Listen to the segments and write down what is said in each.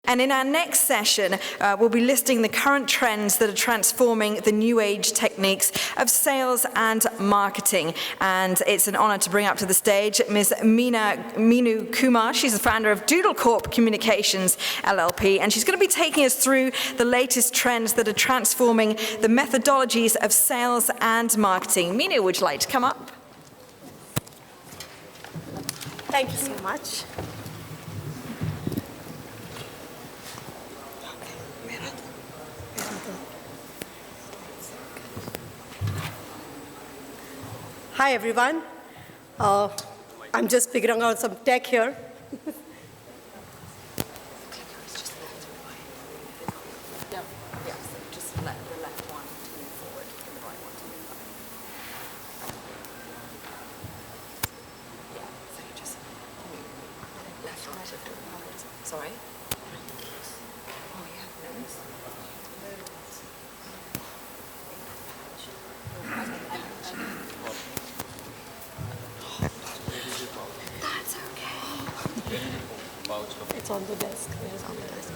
And in our next session, we'll be listing the current trends that are transforming the new age techniques of sales and marketing. And it's an honor to bring up to the stage Ms. Meenu Kumar. She's the founder of Doodle Corp Communications, LLP, and she's going to be taking us through the latest trends that are transforming the methodologies of sales and marketing. Meenu, would you like to come up? Thank you so much. Hi, everyone. I'm just figuring out some tech here. Sorry? That's okay. It's on the desk. It's on the desk.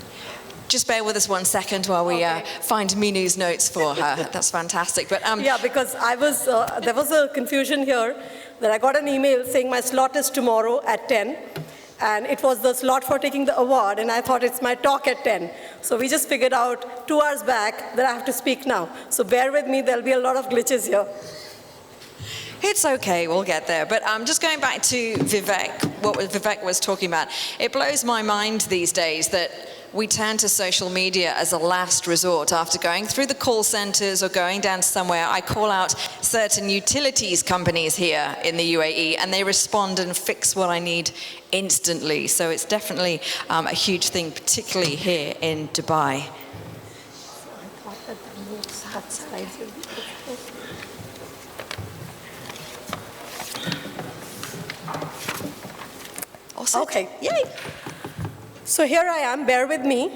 Just bear with us 1 second while we find Meenu's notes for her. That's fantastic. But yeah, because there was a confusion here that I got an email saying my slot is tomorrow at 10. And it was the slot for taking the award, and I thought it's my talk at 10. So we just figured out 2 hours back that I have to speak now. So bear with me, there'll be a lot of glitches here. it's okay, we'll get there. But just going back to Vivek, what Vivek was talking about, it blows my mind these days that we turn to social media as a last resort. After going through the call centers or going down somewhere, I call out certain utilities companies here in the UAE, and they respond and fix what I need instantly. So it's definitely a huge thing, particularly here in Dubai. So I thought that the notes that slides will be Awesome. Okay, yay. So here I am, bear with me.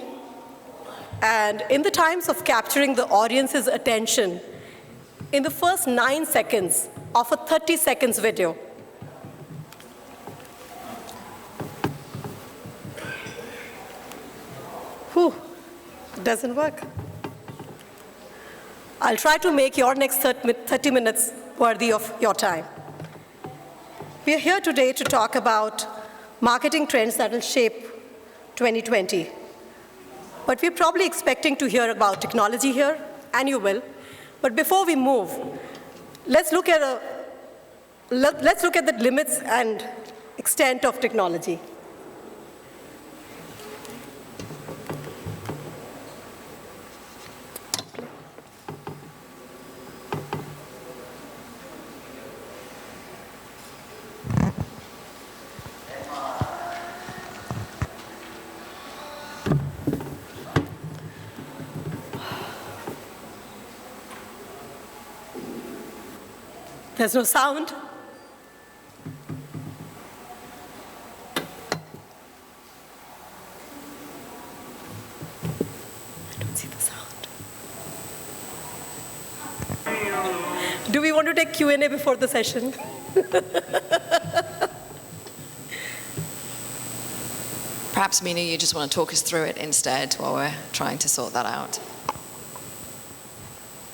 And in the times of capturing the audience's attention, in the first 9 seconds of a 30 seconds video, it doesn't work. I'll try to make your next 30 minutes worthy of your time. We are here today to talk about marketing trends that will shape 2020. But we're probably expecting to hear about technology here, and you will. But before we move, let's look at the limits and extent of technology. There's no sound. I don't see the sound. Do we want to take Q&A before the session? Perhaps, Meenu, you just want to talk us through it instead while we're trying to sort that out.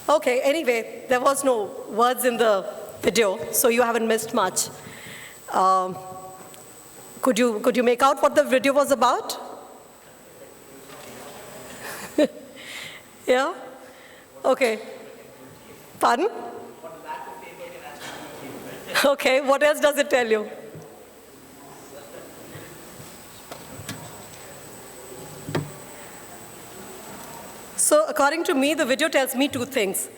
Okay, anyway, there was no words in the video, so you haven't missed much. Could you make out what the video was about? Yeah? Okay. Pardon? Okay, what else does it tell you? So according to me, the video tells me 2 things.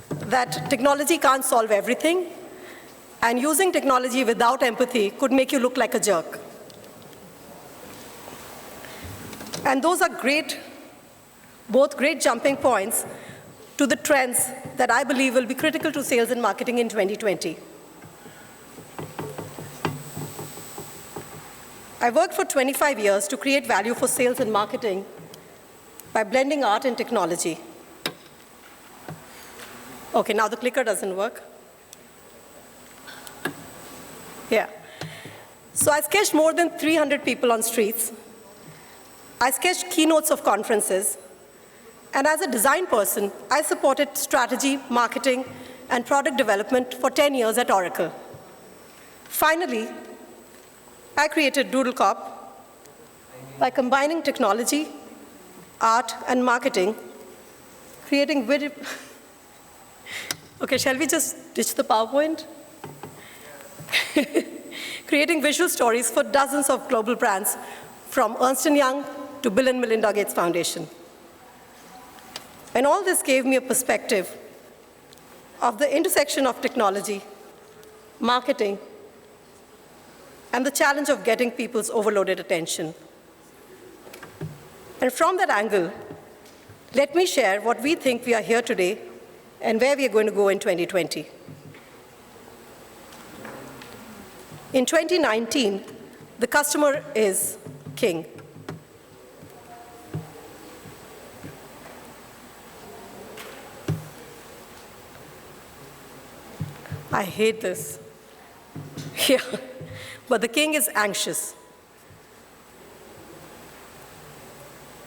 That technology can't solve everything, and using technology without empathy could make you look like a jerk. And those are both great jumping points to the trends that I believe will be critical to sales and marketing in 2020. I worked for 25 years to create value for sales and marketing by blending art and technology. Okay, now the clicker doesn't work. Yeah. So I sketched more than 300 people on streets, I sketched keynotes of conferences, and as a design person, I supported strategy, marketing, and product development for 10 years at Oracle. Finally, I created DoodleCop by combining technology, art, and marketing, creating video. Okay, shall we just ditch the PowerPoint? Creating visual stories for dozens of global brands, from Ernst & Young to Bill and Melinda Gates Foundation. And all this gave me a perspective of the intersection of technology, marketing, and the challenge of getting people's overloaded attention. And from that angle, let me share what we think we are here today and where we are going to go in 2020. In 2019, the customer is king. I hate this. Yeah, but the king is anxious.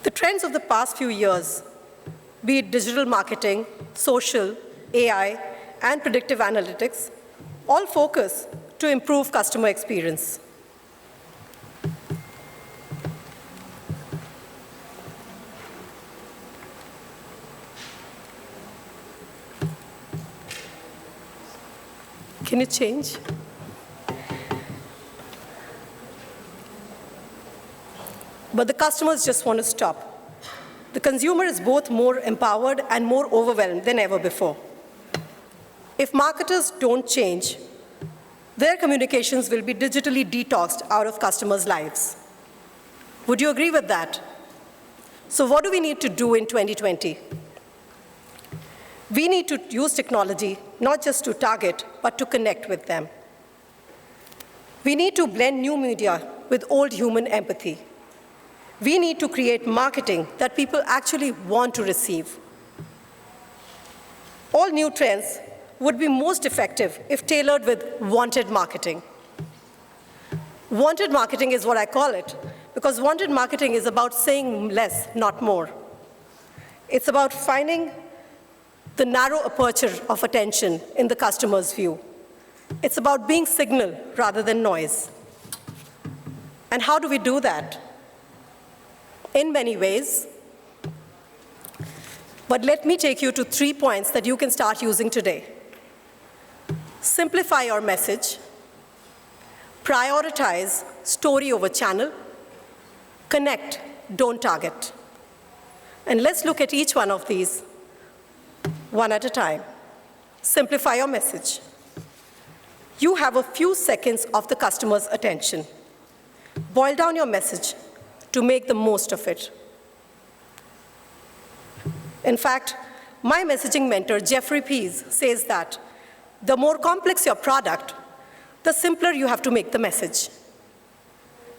The trends of the past few years, be it digital marketing, social, AI, and predictive analytics, all focus to improve customer experience. Can you change? But the customers just want to stop. The consumer is both more empowered and more overwhelmed than ever before. If marketers don't change, their communications will be digitally detoxed out of customers' lives. Would you agree with that? So what do we need to do in 2020? We need to use technology not just to target, but to connect with them. We need to blend new media with old human empathy. We need to create marketing that people actually want to receive. All new trends would be most effective if tailored with wanted marketing. Wanted marketing is what I call it, because wanted marketing is about saying less, not more. It's about finding the narrow aperture of attention in the customer's view. It's about being signal rather than noise. And how do we do that? In many ways. But let me take you to 3 points that you can start using today. Simplify your message, prioritize story over channel, connect, don't target. And let's look at each one of these one at a time. Simplify your message. You have a few seconds of the customer's attention. Boil down your message to make the most of it. In fact, my messaging mentor, Jeffrey Pease, says that the more complex your product, the simpler you have to make the message.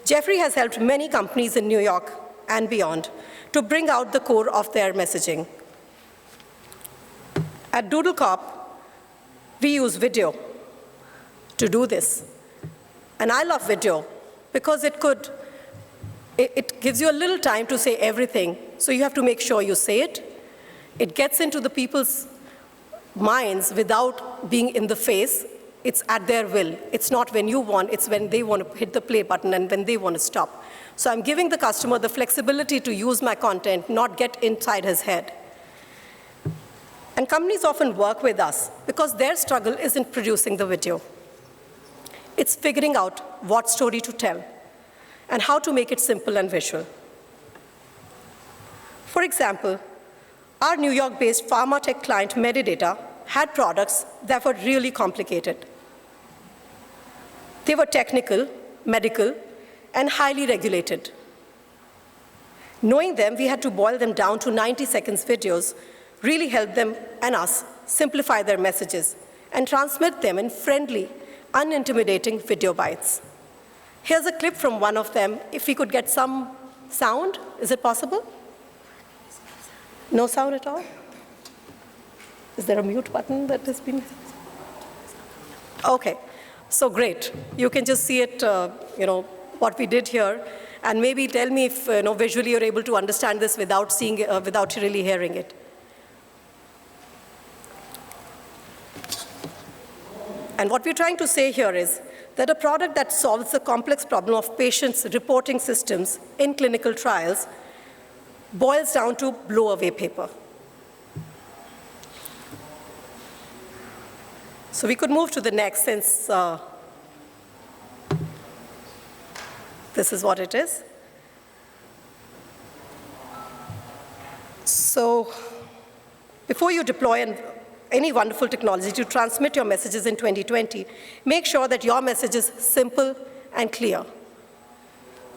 Jeffrey has helped many companies in New York and beyond to bring out the core of their messaging. At DoodleCop, we use video to do this. And I love video because it gives you a little time to say everything, so you have to make sure you say it. It gets into the people's minds without being in the face. It's at their will. It's not when you want, it's when they want to hit the play button and when they want to stop. So I'm giving the customer the flexibility to use my content, not get inside his head. And companies often work with us because their struggle isn't producing the video. It's figuring out what story to tell and how to make it simple and visual. For example, our New York-based pharma tech client Medidata had products that were really complicated. They were technical, medical, and highly regulated. Knowing them, we had to boil them down to 90 seconds videos, really help them and us simplify their messages and transmit them in friendly, unintimidating video bites. Here's a clip from one of them. If we could get some sound, is it possible? No sound at all? Is there a mute button that has been? Okay, so great. You can just see it, what we did here. And maybe tell me if visually you're able to understand this without seeing, without really hearing it. And what we're trying to say here is that a product that solves the complex problem of patients' reporting systems in clinical trials boils down to blow-away paper. So we could move to the next, since this is what it is. So before you deploy any wonderful technology to transmit your messages in 2020, make sure that your message is simple and clear.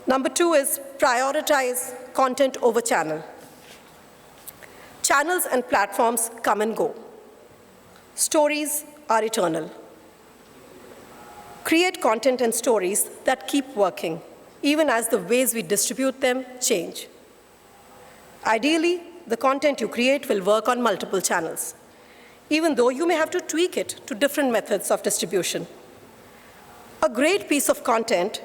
Number 2 is prioritize content over channel. Channels and platforms come and go. Stories are eternal. Create content and stories that keep working, even as the ways we distribute them change. Ideally, the content you create will work on multiple channels, even though you may have to tweak it to different methods of distribution. A great piece of content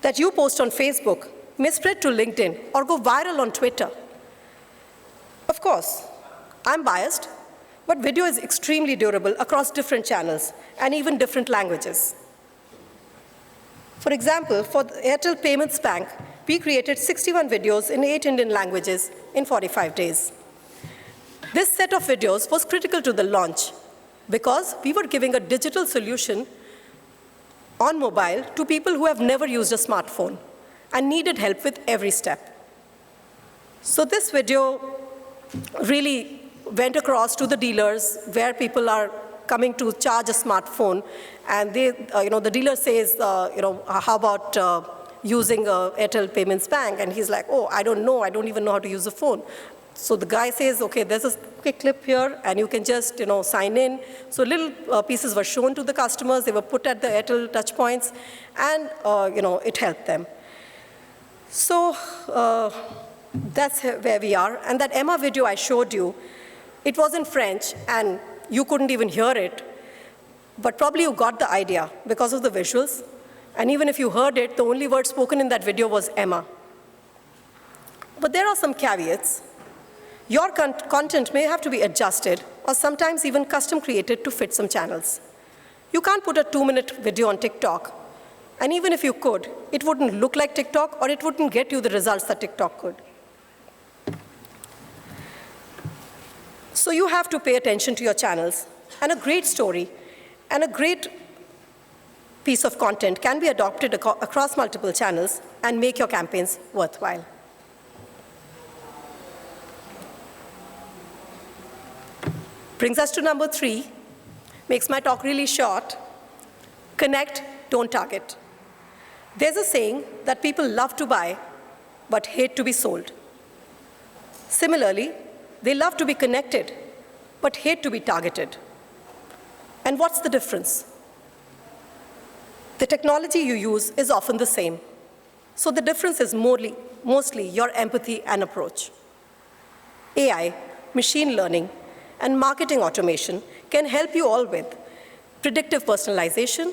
that you post on Facebook may spread to LinkedIn or go viral on Twitter. Of course, I'm biased, but video is extremely durable across different channels and even different languages. For example, for the Airtel Payments Bank, we created 61 videos in 8 Indian languages in 45 days. This set of videos was critical to the launch because we were giving a digital solution on mobile to people who have never used a smartphone and needed help with every step. So this video really went across to the dealers where people are coming to charge a smartphone, and they, the dealer says, how about using Airtel Payments Bank? And he's like, oh, I don't know, I don't even know how to use a phone. So the guy says, okay, there's a quick clip here, and you can just sign in. So little pieces were shown to the customers. They were put at the Airtel touch points, and it helped them. So that's where we are. And that Emma video I showed you, it was in French, and you couldn't even hear it. But probably you got the idea because of the visuals. And even if you heard it, the only word spoken in that video was Emma. But there are some caveats. Your content may have to be adjusted or sometimes even custom created to fit some channels. You can't put a 2-minute video on TikTok, and even if you could, it wouldn't look like TikTok or it wouldn't get you the results that TikTok could. So you have to pay attention to your channels, and a great story and a great piece of content can be adopted across multiple channels and make your campaigns worthwhile. Brings us to number 3, makes my talk really short. Connect, don't target. There's a saying that people love to buy, but hate to be sold. Similarly, they love to be connected, but hate to be targeted. And what's the difference? The technology you use is often the same. So the difference is mostly your empathy and approach. AI, machine learning, and marketing automation can help you all with predictive personalization,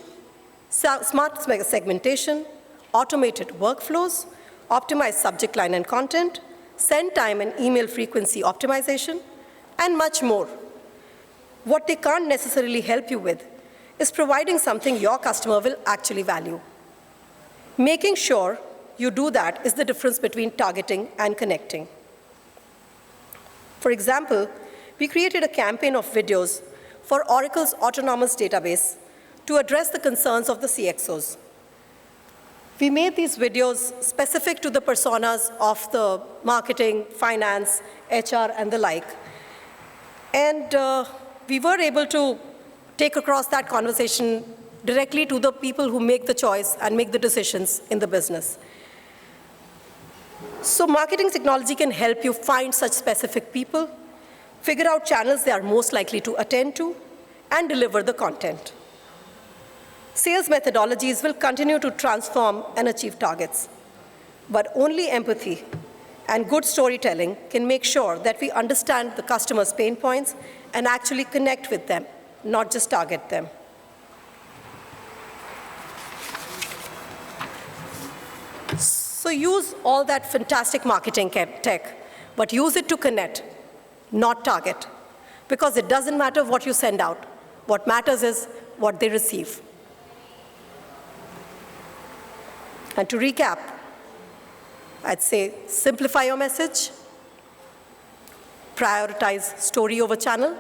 smart segmentation, automated workflows, optimized subject line and content, send time and email frequency optimization, and much more. What they can't necessarily help you with is providing something your customer will actually value. Making sure you do that is the difference between targeting and connecting. For example, we created a campaign of videos for Oracle's autonomous database to address the concerns of the CXOs. We made these videos specific to the personas of the marketing, finance, HR, and the like. And we were able to take across that conversation directly to the people who make the choice and make the decisions in the business. So marketing technology can help you find such specific people, figure out channels they are most likely to attend to, and deliver the content. Sales methodologies will continue to transform and achieve targets, but only empathy and good storytelling can make sure that we understand the customer's pain points and actually connect with them, not just target them. So use all that fantastic marketing tech, but use it to connect, not target. Because it doesn't matter what you send out. What matters is what they receive. And to recap, I'd say simplify your message, prioritize story over channel,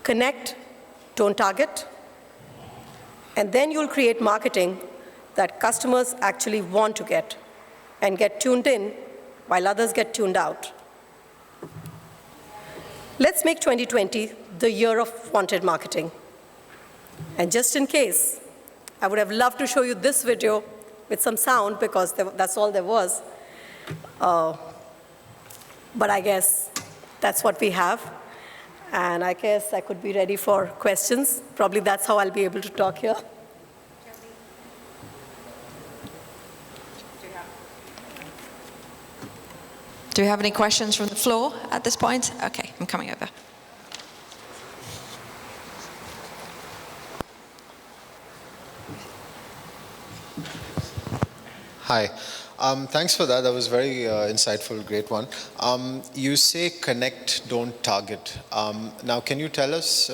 connect, don't target, and then you'll create marketing that customers actually want to get and get tuned in while others get tuned out. Let's make 2020 the year of wanted marketing. And just in case, I would have loved to show you this video with some sound because that's all there was. But I guess that's what we have. And I guess I could be ready for questions. Probably that's how I'll be able to talk here. Do we have any questions from the floor at this point? Okay, I'm coming over. Hi. Thanks for that. That was very insightful, great one. You say connect, don't target. Now, can you tell us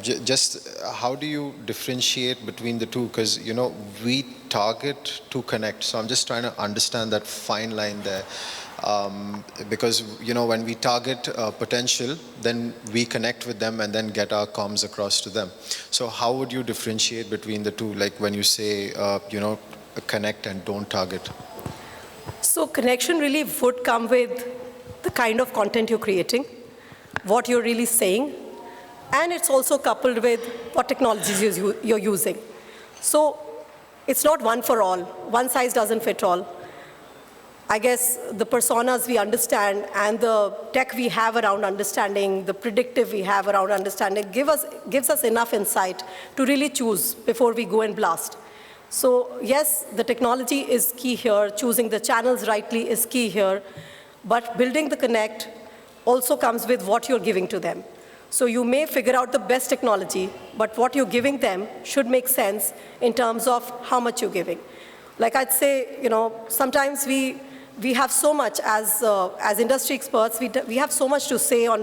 just how do you differentiate between the two? Because, you know, we target to connect. So I'm just trying to understand that fine line there. Because, you know, when we target potential, then we connect with them and then get our comms across to them. So how would you differentiate between the two? Like when you say, you know, connect and don't target? So connection really would come with the kind of content you're creating, what you're really saying, and it's also coupled with what technologies you're using. So it's not one for all. One size doesn't fit all. I guess the personas we understand and the tech we have around understanding, the predictive we have around understanding gives us enough insight to really choose before we go and blast. So yes, the technology is key here. Choosing the channels rightly is key here. But building the connect also comes with what you're giving to them. So you may figure out the best technology, but what you're giving them should make sense in terms of how much you're giving. Like I'd say, you know, sometimes we have so much as industry experts, we have so much to say on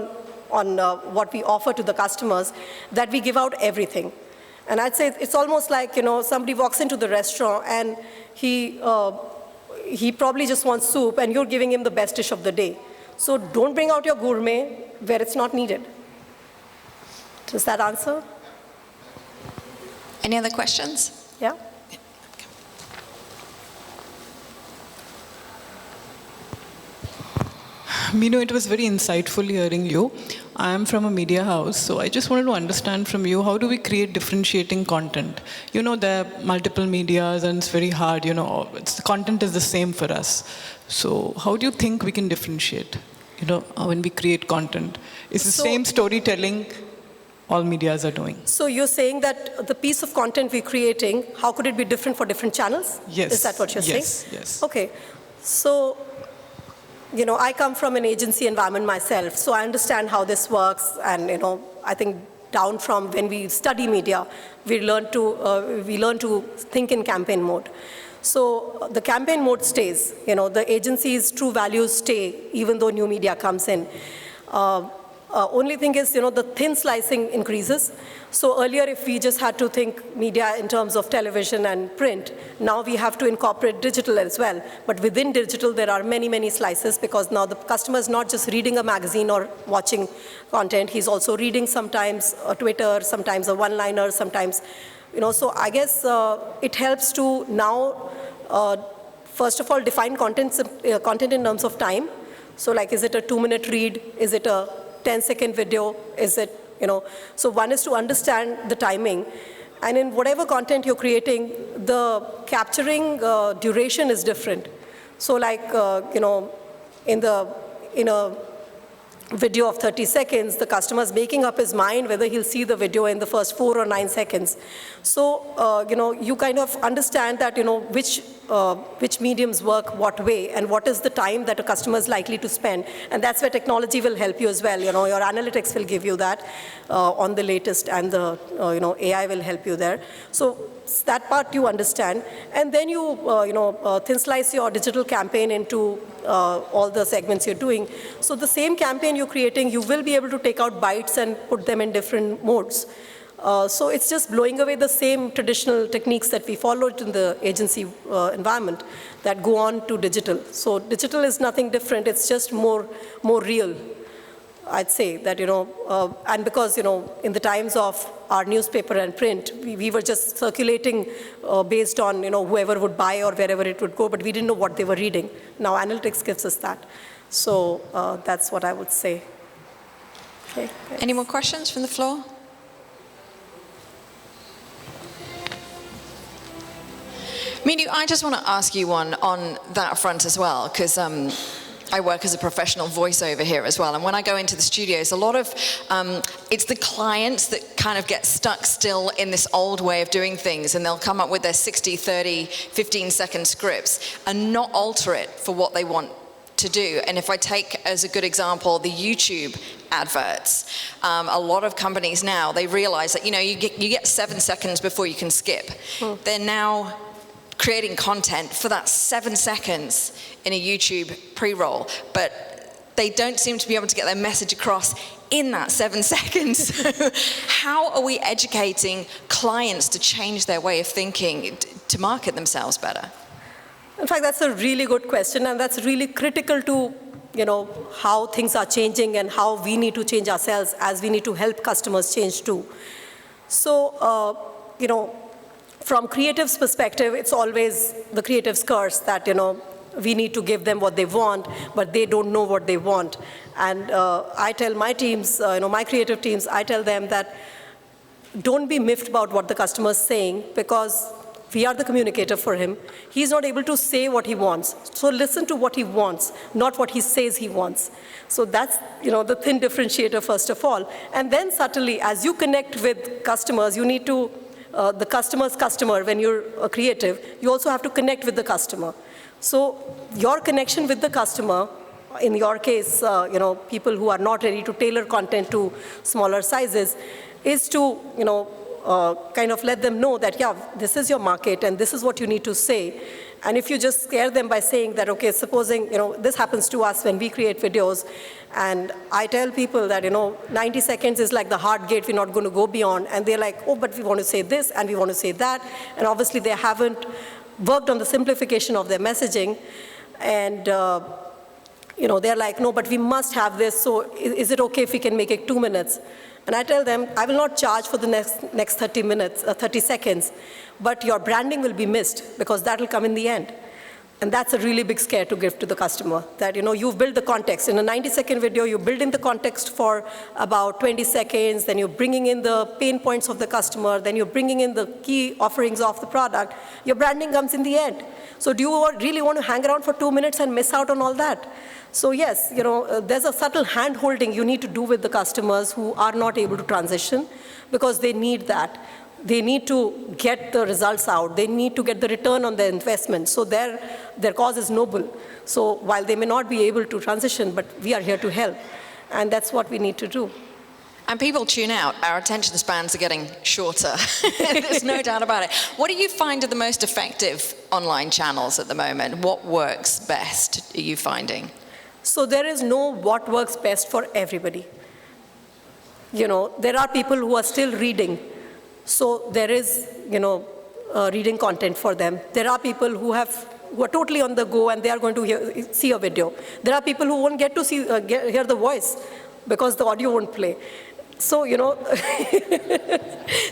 what we offer to the customers that we give out everything. And I'd say it's almost like, you know, somebody walks into the restaurant and he probably just wants soup and you're giving him the best dish of the day. So don't bring out your gourmet where it's not needed. Does that answer? Any other questions? Yeah? Meenu, it was very insightful hearing you. I am from a media house, so I just wanted to understand from you, how do we create differentiating content? You know, there are multiple medias and it's very hard, you know, the content is the same for us. So how do you think we can differentiate, you know, when we create content? It's the same storytelling all medias are doing. So you're saying that the piece of content we're creating, how could it be different for different channels? Yes. Is that what you're saying? Yes. Okay. So, you know, I come from an agency environment myself, so I understand how this works. And, you know, I think down from when we study media, we learn to think in campaign mode. So the campaign mode stays. You know, the agency's true values stay, even though new media comes in. Only thing is, you know, the thin slicing increases. So earlier, if we just had to think media in terms of television and print, now we have to incorporate digital as well. But within digital, there are many, many slices because now the customer is not just reading a magazine or watching content. He's also reading sometimes a Twitter, sometimes a one-liner, sometimes, you know. So I guess it helps to now, first of all, define content in terms of time. So like, is it a 2-minute read? Is it a 10-second video? Is it, you know? So one is to understand the timing. And in whatever content you're creating, the capturing duration is different. So like, you know, in a video of 30 seconds, the customer's making up his mind whether he'll see the video in the first 4 or 9 seconds. So, you know, you kind of understand that, you know, which which mediums work what way, and what is the time that a customer is likely to spend. And that's where technology will help you as well. You know, your analytics will give you that on the latest, and the AI will help you there. So that part you understand, and then you thin slice your digital campaign into all the segments you're doing. So the same campaign you're creating, you will be able to take out bytes and put them in different modes. So it's just blowing away the same traditional techniques that we followed in the agency environment that go on to digital. So digital is nothing different. It's just more real, I'd say. That, and because, in the times of our newspaper and print, we were just circulating based on, whoever would buy or wherever it would go, but we didn't know what they were reading. Now analytics gives us that. So that's what I would say. Okay, Any more questions from the floor? Meenu, I just want to ask you one on that front as well, because I work as a professional voiceover here as well, and when I go into the studios, a lot of, it's the clients that kind of get stuck still in this old way of doing things, and they'll come up with their 60, 30, 15-second scripts and not alter it for what they want to do. And if I take as a good example the YouTube adverts, a lot of companies now, they realize that, you get 7 seconds before you can skip. They're now creating content for that 7 seconds in a YouTube pre-roll, but they don't seem to be able to get their message across in that 7 seconds. How are we educating clients to change their way of thinking, to market themselves better? In fact, that's a really good question, and that's really critical to how things are changing and how we need to change ourselves as we need to help customers change too. So, from creative's perspective, it's always the creative's curse that, we need to give them what they want, but they don't know what they want. And I tell my teams, my creative teams, I tell them that don't be miffed about what the customer is saying, because we are the communicator for him. He's not able to say what he wants. So listen to what he wants, not what he says he wants. So that's, the thin differentiator first of all. And then subtly, as you connect with customers, you need to the customer's customer, when you're a creative, you also have to connect with the customer. So your connection with the customer, in your case, people who are not ready to tailor content to smaller sizes, is to, kind of let them know that, yeah, this is your market and this is what you need to say. And if you just scare them by saying that, okay, supposing, this happens to us when we create videos, and I tell people that, 90 seconds is like the hard gate, we're not going to go beyond. And they're like, oh, but we want to say this and we want to say that. And obviously they haven't worked on the simplification of their messaging. And, they're like, no, but we must have this. So is it okay if we can make it 2 minutes? And I tell them, I will not charge for the next 30 minutes, 30 seconds, but your branding will be missed, because that will come in the end. And that's a really big scare to give to the customer, that, you've built the context. In a 90-second video, you build in the context for about 20 seconds, then you're bringing in the pain points of the customer, then you're bringing in the key offerings of the product. Your branding comes in the end. So do you really want to hang around for 2 minutes and miss out on all that? So yes, there's a subtle hand-holding you need to do with the customers who are not able to transition, because they need that. They need to get the results out. They need to get the return on their investment. So their cause is noble. So while they may not be able to transition, but we are here to help. And that's what we need to do. And people tune out. Our attention spans are getting shorter. There's no doubt about it. What do you find are the most effective online channels at the moment? What works best, are you finding? So there is no what works best for everybody. There are people who are still reading. So there is, reading content for them. There are people who are totally on the go and they are going to see a video. There are people who won't get to hear the voice because the audio won't play. So,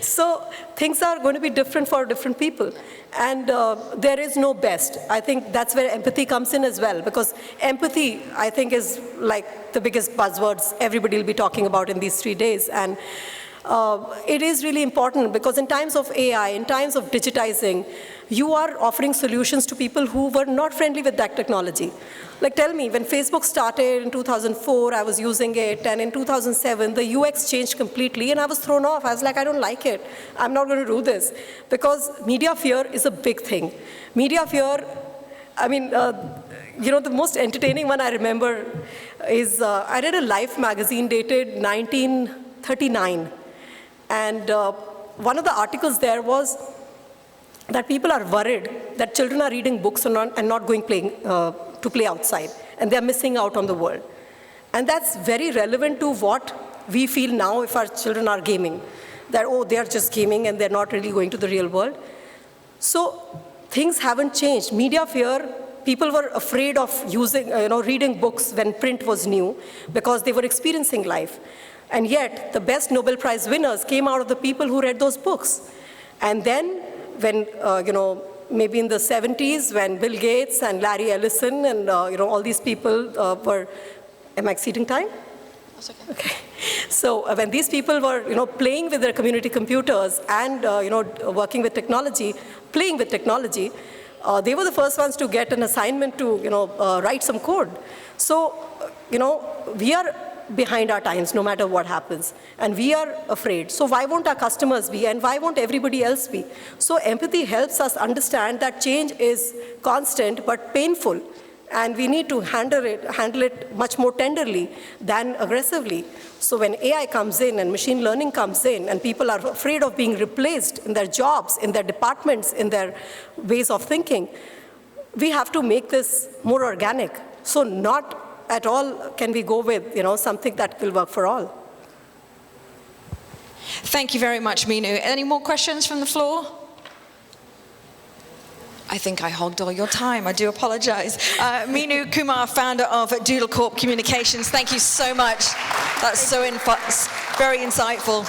so things are going to be different for different people. And there is no best. I think that's where empathy comes in as well, because empathy, I think, is like the biggest buzzwords everybody will be talking about in these 3 days. And it is really important, because in times of AI, in times of digitizing, you are offering solutions to people who were not friendly with that technology. Like tell me, when Facebook started in 2004, I was using it, and in 2007, the UX changed completely, and I was thrown off. I was like, I don't like it. I'm not going to do this. Because media fear is a big thing. Media fear, I mean, the most entertaining one I remember is, I read a Life magazine dated 1939, and one of the articles there was that people are worried that children are reading books and not going to play outside, and they're missing out on the world. And that's very relevant to what we feel now if our children are gaming, that, oh, they're just gaming and they're not really going to the real world. So things haven't changed. Media fear, people were afraid of reading books when print was new because they were experiencing life. And yet, the best Nobel Prize winners came out of the people who read those books. And then, when, maybe in the 70s, when Bill Gates and Larry Ellison and, all these people were, am I exceeding time? That's okay. Okay. So when these people were, playing with their community computers and, working with technology, playing with technology, they were the first ones to get an assignment to, write some code. So, we are behind our times no matter what happens, and we are afraid. So why won't our customers be, and why won't everybody else be? So empathy helps us understand that change is constant but painful, and we need to handle it much more tenderly than aggressively. So when AI comes in and machine learning comes in, and people are afraid of being replaced in their jobs, in their departments, in their ways of thinking, we have to make this more organic. So not at all can we go with something that will work for all. Thank you very much, Meenu. Any more questions from the floor? I think I hogged all your time. I do apologize. Meenu, Kumar, founder of Doodle Corp Communications, thank you so much. That's so very insightful.